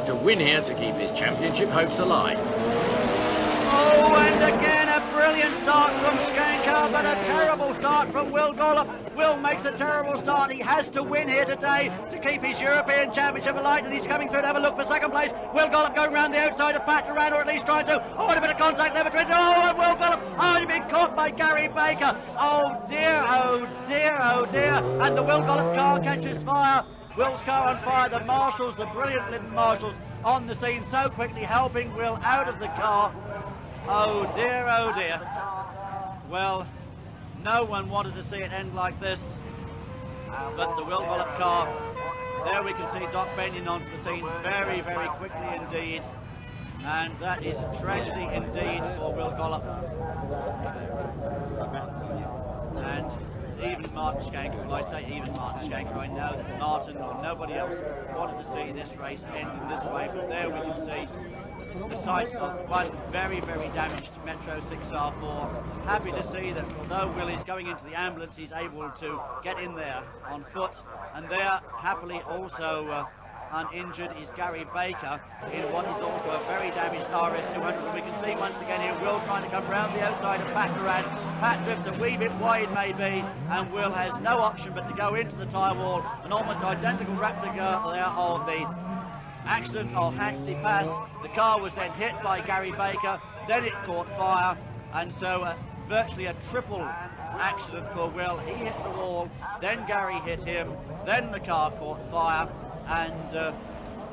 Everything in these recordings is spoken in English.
had to win here to keep his championship hopes alive. Oh, and again a brilliant start from Schanche, but a terrible start from Will Gollop. Will makes a terrible start. He has to win here today to keep his European Championship alive, and he's coming through to have a look for second place. Will Gollop going round the outside of Pat Doran, or at least trying to. Oh, and a bit of contact there between. Oh, and Will Gollop. Oh, he's been caught by Gary Baker. Oh dear, oh dear, oh dear. And the Will Gollop car catches fire. Will's car on fire. The marshals, the brilliant Lydden marshals, on the scene so quickly, helping Will out of the car. Oh dear, oh dear. Well, no one wanted to see it end like this, but the Will Gollop car, there we can see Doc Benyon onto the scene very, very quickly indeed, and that is a tragedy indeed for Will Gollop. And even Martin Schanche, well, I say even Martin Schanche, I know that Martin or nobody else wanted to see this race end in this way, but there we can see the sight of one very, very damaged Metro 6R4. Happy to see that although Will is going into the ambulance, he's able to get in there on foot, and there happily also uninjured is Gary Baker in what is also a very damaged RS200. We can see once again here Will trying to come round the outside of Pat Doran. Pat drifts a wee bit wide maybe, and Will has no option but to go into the tyre wall. An almost identical replica there of the accident of Hansty Pass. The car was then hit by Gary Baker, then it caught fire, and so virtually a triple accident for Will. He hit the wall, then Gary hit him, then the car caught fire, and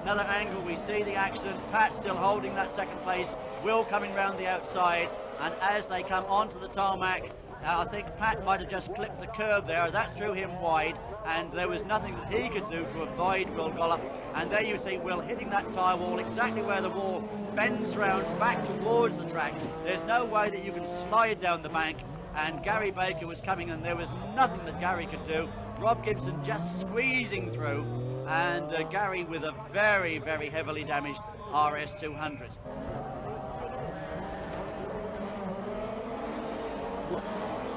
another angle we see the accident. Pat still holding that second place, Will coming round the outside, and as they come onto the tarmac, I think Pat might have just clipped the curb there. That threw him wide, and there was nothing that he could do to avoid Will Gollop. And there you see Will hitting that tyre wall exactly where the wall bends round back towards the track. There's no way that you can slide down the bank, and Gary Baker was coming, and there was nothing that Gary could do. Rob Gibson just squeezing through, and Gary with a very, very heavily damaged RS200.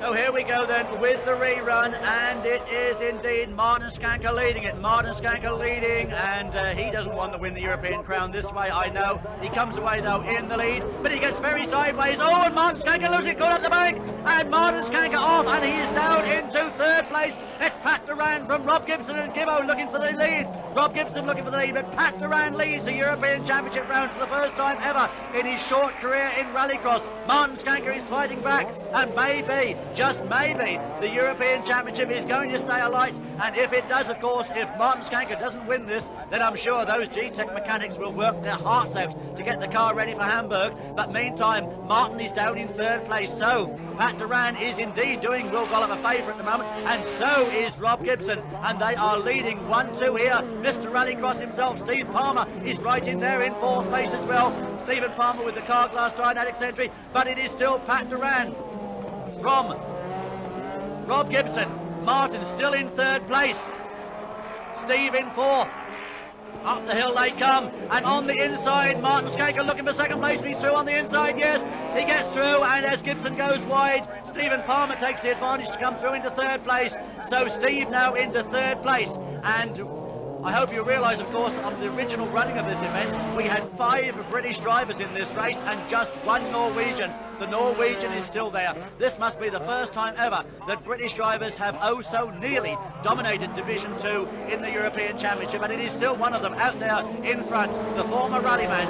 So here we go then with the rerun, and it is indeed Martin Schanche leading it. Martin Schanche leading, and he doesn't want to win the European crown this way, I know. He comes away though in the lead, but he gets very sideways. Oh, and Martin Schanche loses it, caught up the bank, and Martin Schanche off, and he is down into third place. It's Pat Doran from Rob Gibson and Gibbo looking for the lead. Rob Gibson looking for the lead, but Pat Doran leads the European Championship round for the first time ever in his short career in Rallycross. Martin Schanche is fighting back, and maybe, just maybe, the European Championship is going to stay alight, and if it does, of course, if Martin Schanche doesn't win this, then I'm sure those G-Tech mechanics will work their hearts out to get the car ready for Hamburg. But meantime, Martin is down in third place, so Pat Doran is indeed doing Will Gollop a favour at the moment, and so is Rob Gibson, and they are leading 1-2 here. Mr. Rallycross himself, Steve Palmer, is right in there in fourth place as well. Stephen Palmer with the car glass Dynamics entry, but it is still Pat Doran from Rob Gibson. Martin still in third place. Steve in fourth. Up the hill they come, and on the inside, Martin Schanche looking for second place, and he's through on the inside, yes, he gets through, and as Gibson goes wide, Stephen Palmer takes the advantage to come through into third place, so Steve now into third place, and I hope you realise, of course, on the original running of this event, we had 5 British drivers in this race and just 1 Norwegian. The Norwegian is still there. This must be the first time ever that British drivers have oh so nearly dominated Division 2 in the European Championship, and it is still one of them out there in front, the former rallyman,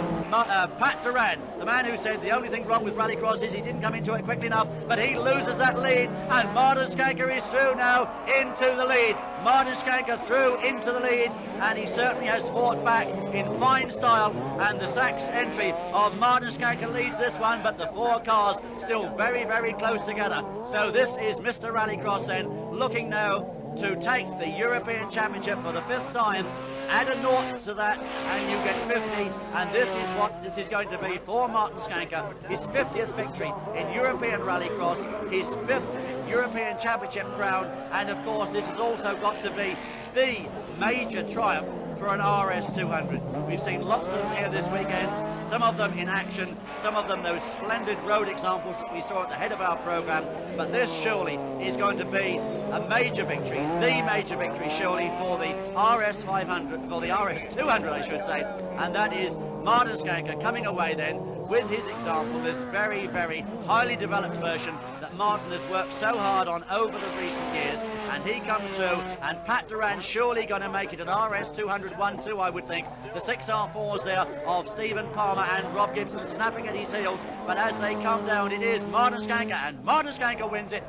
Pat Doran, the man who said the only thing wrong with Rallycross is he didn't come into it quickly enough, but he loses that lead, and Martin Schanche is through now into the lead. Martin Schanche through into the lead, and he certainly has fought back in fine style, and the Sachs entry of Martin Schanche leads this one, but the 4 cars still very, very close together. So this is Mr. Rallycross then, looking now to take the European Championship for the 5th time. Add a 0 to that and you get 50, and this is what this is going to be for Martin Schanche, his 50th victory in European Rallycross, his 5th European Championship crown, and of course this has also got to be the major triumph for an RS200. We've seen lots of them here this weekend, some of them in action, some of them those splendid road examples that we saw at the head of our programme, but this surely is going to be a major victory, the major victory surely for the RS500, for the RS200 I should say, and that is Martin Schanche coming away then with his example, this very, very highly developed version that Martin has worked so hard on over the recent years, and he comes through, and Pat Doran surely going to make it an RS200 1-2, I would think. The 6R4s there of Stephen Palmer and Rob Gibson snapping at his heels, but as they come down, it is Martin Schanche, and Martin Schanche wins it.